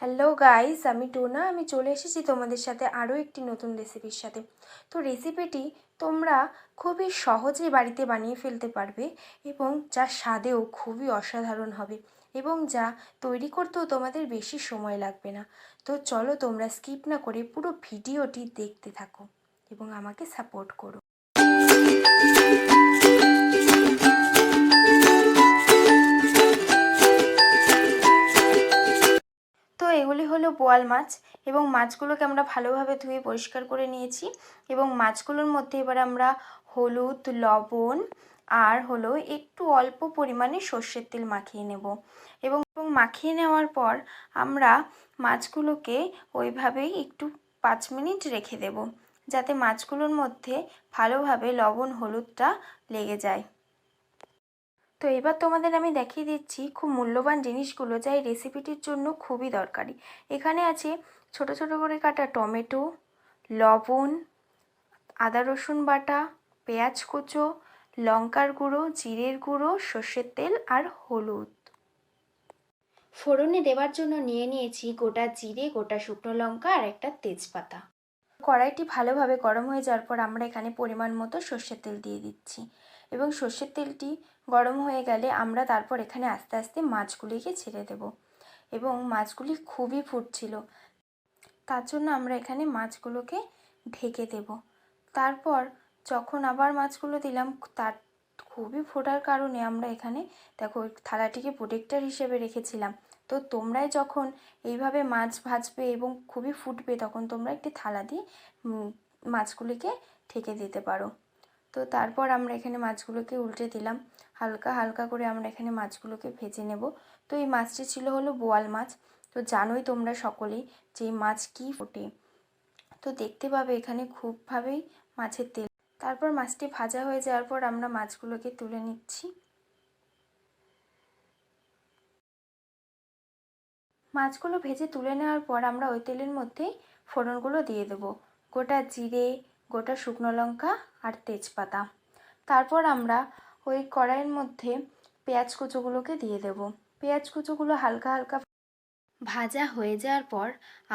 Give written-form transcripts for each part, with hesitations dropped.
Hello guys, আমি ডোনা। আমি চলে এসেছি তোমাদের সাথে আরও একটি নতুন রেসিপির সাথে। তো রেসিপিটি তোমরা খুবই সহজেই বাড়িতে বানিয়ে ফেলতে পারবে এবং যা স্বাদেও খুবই অসাধারণ হবে এবং যা তৈরি করতেও তোমাদের বেশি সময় লাগবে না। তো চলো তোমরা স্কিপ না করে পুরো ভিডিওটি দেখতে থাকো এবং আমাকে সাপোর্ট করো। তো এগুলি হলো বোয়াল মাছ এবং মাছগুলোকে আমরা ভালোভাবে ধুয়ে পরিষ্কার করে নিয়েছি এবং মাছগুলোর মধ্যে এবার আমরা হলুদ, লবণ আর হলো একটু অল্প পরিমাণে সর্ষের তেল মাখিয়ে নেব এবং মাখিয়ে নেওয়ার পর আমরা মাছগুলোকে ওইভাবেই একটু 5 মিনিট রেখে দেব, যাতে মাছগুলোর মধ্যে ভালোভাবে লবণ হলুদটা লেগে যায়। তো এবার তোমাদের আমি দেখিয়ে দিচ্ছি খুব মূল্যবান জিনিসগুলো যা এই রেসিপিটির জন্য খুবই দরকারি। এখানে আছে ছোট ছোট করে কাটা টমেটো, লবণ, আদা রসুন বাটা, পেঁয়াজ কুচো, লঙ্কার গুঁড়ো, জিরের গুঁড়ো, সর্ষের তেল আর হলুদ। ফোড়নে দেওয়ার জন্য নিয়ে নিয়েছি গোটা জিরে, গোটা শুকনো লঙ্কা আর একটা তেজপাতা। কড়াইটি ভালোভাবে গরম হয়ে যাওয়ার পর আমরা এখানে পরিমাণ মতো সর্ষের তেল দিয়ে দিচ্ছি এবং সর্ষের তেলটি গরম হয়ে গেলে আমরা তারপর এখানে আস্তে আস্তে মাছগুলিকে ছেড়ে দেব এবং মাছগুলি খুবই ফুটছিল, তার জন্য আমরা এখানে মাছগুলোকে ঢেকে দেব। তারপর যখন আবার মাছগুলো দিলাম, তার খুবই ফোটার কারণে আমরা এখানে দেখো থালাটিকে প্রোটেক্টর হিসেবে রেখেছিলাম। তো তোমরাই যখন এইভাবে মাছ ভাজবে এবং খুবই ফুটবে তখন তোমরা একটি থালা দিয়ে মাছগুলিকে ঢেকে দিতে পারো। তো তারপর আমরা এখানে মাছগুলোকে উল্টে দিলাম, হালকা হালকা করে আমরা এখানে মাছগুলোকে ভেজে নেব। তো এই মাছটি ছিল হলো বোয়াল মাছ। তো জানোই তোমরা সকলেই যে মাছ কি ফোটে, তো দেখতে পাবে এখানে খুবভাবেই মাছের তেল। তারপর মাছটি ভাজা হয়ে যাওয়ার পর আমরা মাছগুলোকে তুলে নিচ্ছি। মাছগুলো ভেজে তুলে নেওয়ার পর আমরা ওই তেলের মধ্যেই ফোড়নগুলো দিয়ে দেব, গোটা জিরে, গোটা শুকনো লঙ্কা আর তেজপাতা। তারপর আমরা ওই কড়াইয়ের মধ্যে পেঁয়াজ কুচোগুলোকে দিয়ে দেব। পেঁয়াজ কুচোগুলো হালকা হালকা ভাজা হয়ে যাওয়ার পর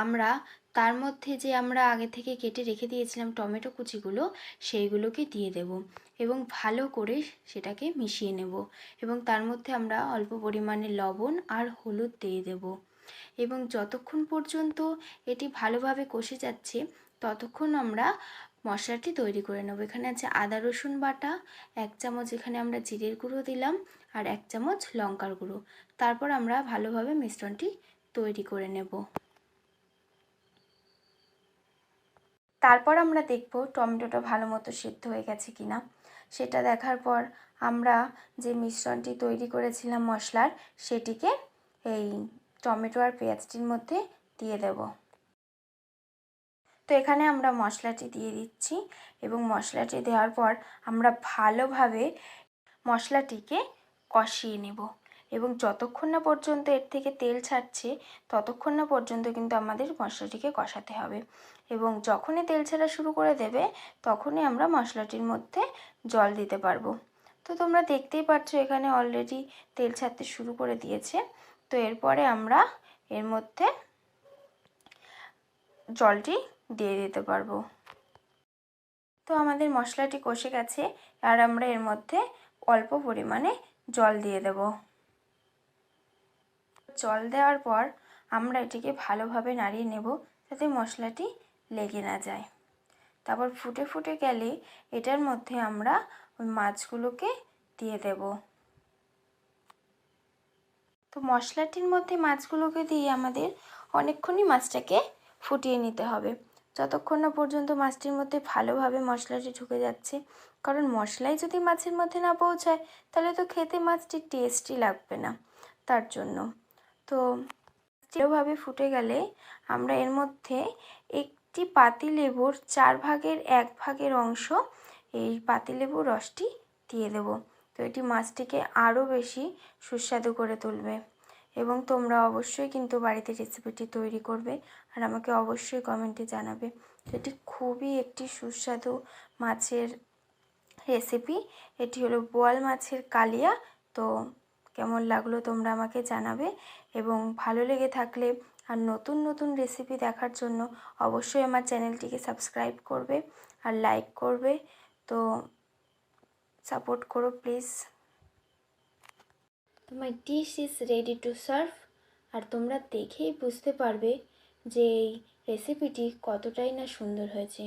আমরা তার মধ্যে যে আমরা আগে থেকে কেটে রেখে দিয়েছিলাম টমেটো কুচিগুলো, সেইগুলোকে দিয়ে দেব এবং ভালো করে সেটাকে মিশিয়ে নেব এবং তার মধ্যে আমরা অল্প পরিমাণে লবণ আর হলুদ দিয়ে দেব এবং যতক্ষণ পর্যন্ত এটি ভালোভাবে কষে যাচ্ছে ততক্ষণ আমরা মশলাটি তৈরি করে নেব। এখানে আছে আদা রসুন বাটা 1 চামচ, এখানে আমরা জিরের গুঁড়ো দিলাম আর 1 চামচ লঙ্কার গুঁড়ো। তারপর আমরা ভালোভাবে মিশ্রণটি তৈরি করে নেব। তারপর আমরা দেখব টমেটোটা ভালো মতো সেদ্ধ হয়ে গেছে কিনা। সেটা দেখার পর আমরা যে মিশ্রণটি তৈরি করেছিলাম মশলার, সেটিকে এই টমেটো আর পেঁয়াজটির মধ্যে দিয়ে দেব। তো এখানে আমরা মশলাটি দিয়ে দিচ্ছি এবং মশলাটি দেওয়ার পর আমরা ভালোভাবে মশলাটিকে কষিয়ে নেব এবং যতক্ষণ না পর্যন্ত এর থেকে তেল ছাড়ছে ততক্ষণ না পর্যন্ত কিন্তু আমাদের মশলাটিকে কষাতে হবে এবং যখনই তেল ছাড়া শুরু করে দেবে তখনই আমরা মশলাটির মধ্যে জল দিতে পারবো। তো তোমরা দেখতেই পাচ্ছ এখানে অলরেডি তেল ছাড়তে শুরু করে দিয়েছে। তো এরপরে আমরা এর মধ্যে জলটি দিয়ে দিতে পারবো। তো আমাদের মশলাটি কষে গেছে আর আমরা এর মধ্যে অল্প পরিমাণে জল দিয়ে দেব। জল দেওয়ার পর আমরা এটিকে ভালোভাবে নাড়িয়ে নেব যাতে মশলাটি লেগে না যায়। তারপর ফুটে ফুটে গেলে এটার মধ্যে আমরা ওই মাছগুলোকে দিয়ে দেব। তো মশলাটির মধ্যে মাছগুলোকে দিয়ে আমাদের অনেকক্ষণই মাছটাকে ফুটিয়ে নিতে হবে, যতক্ষণ না পর্যন্ত মাছটির মধ্যে ভালোভাবে মশলাটি ঢুকে যাচ্ছে। কারণ মশলাই যদি মাছের মধ্যে না পৌঁছায় তাহলে তো খেতে মাছটি টেস্টই লাগবে না, তার জন্য। তো ভালোভাবে ফুটে গেলে আমরা এর মধ্যে একটি পাতিলেবুর 4 ভাগের 1 ভাগের অংশ এই পাতিলেবুর রসটি দিয়ে দেব। তো এটি মাছটিকে আরও বেশি সুস্বাদু করে তুলবে এবং তোমরা অবশ্যই কিন্তু বাড়িতে রেসিপিটি তৈরি করবে আর আমাকে অবশ্যই কমেন্টে জানাবে। এটি খুবই একটি সুস্বাদু মাছের রেসিপি। এটি হলো বোয়াল মাছের কালিয়া। তো কেমন লাগলো তোমরা আমাকে জানাবে এবং ভালো লেগে থাকলে আর নতুন নতুন রেসিপি দেখার জন্য অবশ্যই আমার চ্যানেলটিকে সাবস্ক্রাইব করবে আর লাইক করবে। তো সাপোর্ট করো প্লিজ। তো my dish is ready to serve. আর তোমরা দেখেই বুঝতে পারবে যে এই রেসিপিটি কতটাই না সুন্দর হয়েছে।